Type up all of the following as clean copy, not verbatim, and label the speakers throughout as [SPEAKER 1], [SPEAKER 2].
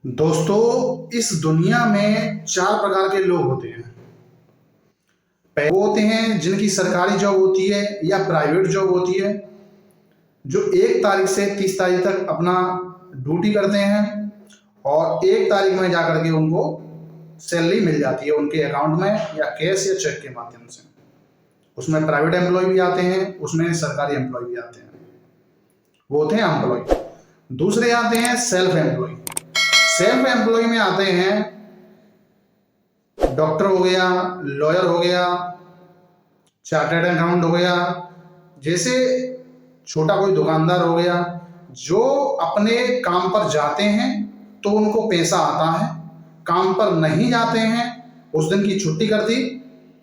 [SPEAKER 1] दोस्तों, इस दुनिया में चार प्रकार के लोग होते हैं। वो होते हैं जिनकी सरकारी जॉब होती है या प्राइवेट जॉब होती है, जो 1 तारीख से 30 तारीख तक अपना ड्यूटी करते हैं और 1 तारीख में जाकर के उनको सैलरी मिल जाती है उनके अकाउंट में या कैश या चेक के माध्यम से। उसमें प्राइवेट एम्प्लॉय भी आते हैं, उसमें सरकारी एम्प्लॉय भी आते हैं। वो होते हैं एम्प्लॉय। दूसरे आते हैं सेल्फ एम्प्लॉय। सेल्फ एम्प्लॉय में आते हैं डॉक्टर हो गया, लॉयर हो गया, चार्टर्ड अकाउंट हो गया, जैसे छोटा कोई दुकानदार हो गया, जो अपने काम पर जाते हैं तो उनको पैसा आता है, काम पर नहीं जाते हैं, उस दिन की छुट्टी कर दी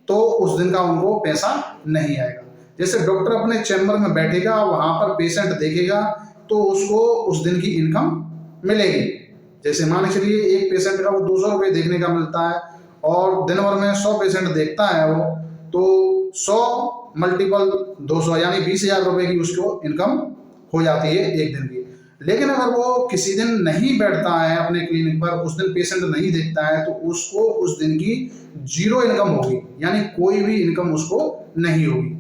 [SPEAKER 1] तो उस दिन का उनको पैसा नहीं आएगा। जैसे डॉक्टर अपने चैम्बर में बैठेगा, वहां पर पेशेंट देखेगा तो उसको उस दिन की इनकम मिलेगी। जैसे मान के चलिए एक पेशेंट का वो 200 रुपये देखने का मिलता है और दिन भर में 100 पेशेंट देखता है वो, तो 100 मल्टीपल 200 यानी 20,000 रुपये की उसको इनकम हो जाती है एक दिन की। लेकिन अगर वो किसी दिन नहीं बैठता है अपने क्लिनिक पर, उस दिन पेशेंट नहीं देखता है, तो उसको उस दिन की 0 इनकम होगी, यानी कोई भी इनकम उसको नहीं होगी।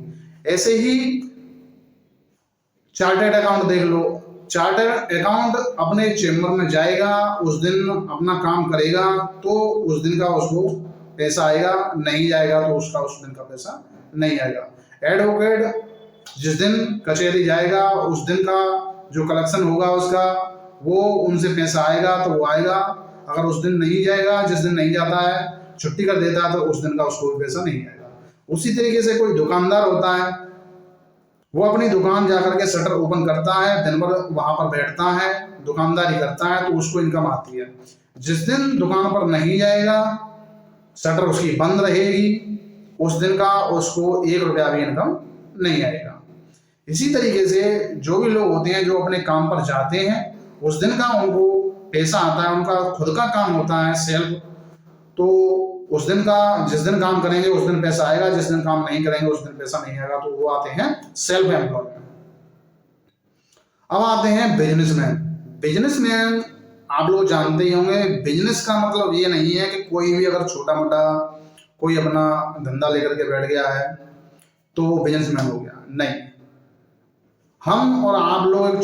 [SPEAKER 1] ऐसे ही चार्टर्ड अकाउंट देख लो। चार्टर्ड अकाउंट अपने चेम्बर में जाएगा, उस दिन अपना काम करेगा तो उस दिन का उसको पैसा आएगा, नहीं जाएगा तो उसका उस दिन का पैसा नहीं आएगा। एडवोकेट जिस दिन कचहरी जाएगा उस दिन का जो कलेक्शन होगा उसका, वो उनसे पैसा आएगा तो वो आएगा। अगर उस दिन नहीं जाएगा, जिस दिन नहीं जाता है, छुट्टी कर देता है, तो उस दिन का उसको पैसा नहीं आएगा। उसी तरीके से कोई दुकानदार होता है, वो अपनी दुकान जाकर के शटर ओपन करता है, दिन भर वहां पर बैठता है, दुकानदारी करता है, तो उसको इनकम आती है। जिस दिन दुकान पर नहीं जाएगा, शटर उसकी बंद रहेगी, उस दिन का उसको 1 रुपया भी इनकम नहीं आएगा। इसी तरीके से जो भी लोग होते हैं जो अपने काम पर जाते हैं, उस दिन का उनको पैसा आता है, उनका खुद का काम होता है सेल्फ, तो उस दिन का जिस दिन काम करेंगे उस दिन पैसा आएगा, जिस दिन काम नहीं करेंगे उस दिन पैसा नहीं आएगा, तो वो आते हैं सेल्फ एम्प्लॉय। अब आते हैं बिजनेसमैन। बिजनेसमैन आप लोग जानते ही होंगे, बिजनेस का मतलब ये नहीं है कि कोई भी अगर छोटा मोटा कोई अपना धंधा लेकर के बैठ गया है तो वो बिजनेसमैन हो गया, नहीं। हम और आप लोग एक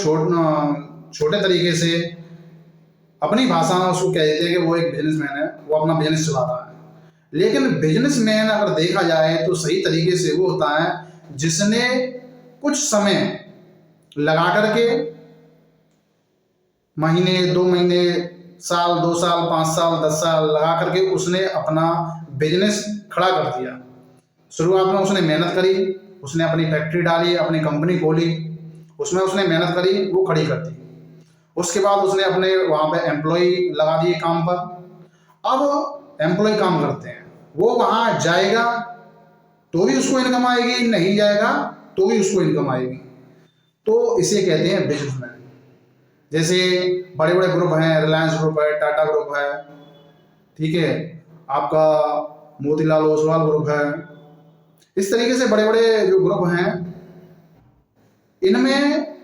[SPEAKER 1] छोटे तरीके से अपनी भाषा में उसको कह देते हैं कि वो एक बिजनेसमैन है, वो अपना बिजनेस चला रहा है। लेकिन बिजनेसमैन अगर देखा जाए तो सही तरीके से वो होता है जिसने कुछ समय लगा करके, महीने 2 महीने, साल 2 साल 5 साल 10 साल लगा करके उसने अपना बिजनेस खड़ा कर दिया। शुरुआत में उसने मेहनत करी, उसने अपनी फैक्ट्री डाली, अपनी कंपनी खोली, उसमें उसने मेहनत करी, वो खड़ी कर दी। उसके बाद उसने अपने वहाँ पे एम्प्लॉय लगा दिए काम पर। अब एम्प्लॉय काम करते हैं, वो वहाँ जाएगा तो भी उसको इनकम आएगी, नहीं जाएगा तो भी उसको इनकम आएगी। तो इसे कहते हैं बिजनेसमैन। जैसे बड़े बड़े ग्रुप हैं, रिलायंस ग्रुप है, टाटा ग्रुप है, ठीक है, आपका मोतीलाल ओसवाल ग्रुप है। इस तरीके से बड़े बड़े जो ग्रुप हैं, इनमें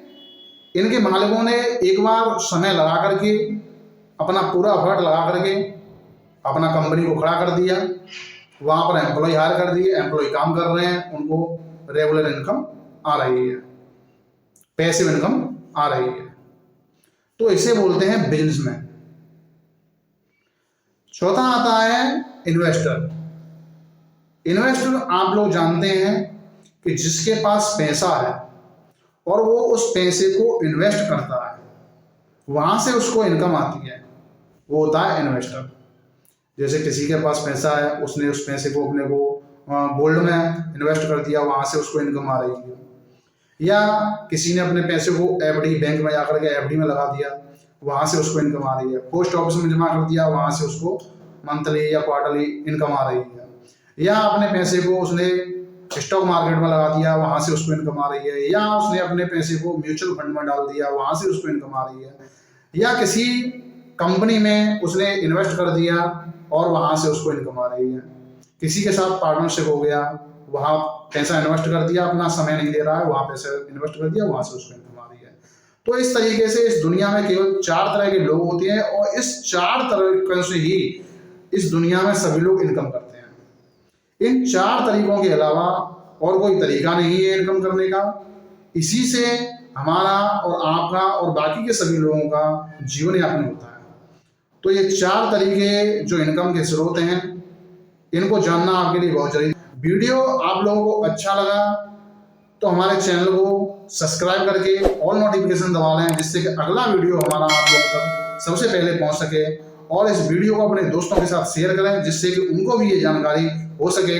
[SPEAKER 1] इनके मालिकों ने एक बार समय लगा करके, अपना पूरा एफर्ट लगा करके अपना कंपनी को खड़ा कर दिया, वहाँ पर एम्प्लॉय हायर कर दिए, एम्प्लॉय काम कर रहे हैं, उनको रेगुलर इनकम आ रही है, पैसिव इनकम आ रही है, तो इसे बोलते हैं बिजनेसमैन। चौथा आता है इन्वेस्टर। इन्वेस्टर आप लोग जानते हैं कि जिसके पास पैसा है और वो उस पैसे को इन्वेस्ट करता है, वहां से उसको इनकम आती है, वो होता है इन्वेस्टर। जैसे किसी के पास पैसा है, उसने उस पैसे को अपने को गोल्ड में इन्वेस्ट कर दिया, वहां से उसको इनकम आ रही है। या किसी ने अपने पैसे को एफडी, बैंक में जाकर के एफडी में लगा दिया, वहां से उसको इनकम आ रही है। पोस्ट ऑफिस में जमा कर दिया, वहां से उसको मंथली या क्वार्टरली इनकम आ रही है। या अपने पैसे को उसने स्टॉक मार्केट में लगा दिया, वहां से उसको इनकम आ रही है। या उसने अपने पैसे को म्यूचुअल फंड में डाल दिया, वहां से उसको इनकम आ रही है। या किसी कंपनी में उसने इन्वेस्ट कर दिया और वहां से उसको इनकम आ रही है। किसी के साथ पार्टनरशिप हो गया, वहां पैसा इन्वेस्ट कर दिया, अपना समय नहीं दे रहा है, वहां पैसा इन्वेस्ट कर दिया, वहां से उसको इनकम आ रही है। तो इस तरीके से इस दुनिया में केवल 4 तरह के लोग होते हैं और इस 4 तरीकों से ही इस दुनिया में सभी लोग इनकम करते हैं। इन 4 तरीकों के अलावा और कोई तरीका नहीं है इनकम करने का। इसी से हमारा और आपका और बाकी के सभी लोगों का जीवन यापन होता है। तो ये 4 तरीके जो इनकम के स्रोत हैं, इनको जानना आपके लिए बहुत जरूरी है। वीडियो आप लोगों को अच्छा लगा तो हमारे चैनल को सब्सक्राइब करके ऑल नोटिफिकेशन दबा लें, जिससे कि अगला वीडियो हमारा आप लोगों तक सबसे पहले पहुंच सके। और इस वीडियो को अपने दोस्तों के साथ शेयर करें, जिससे कि उनको भी ये जानकारी हो सके।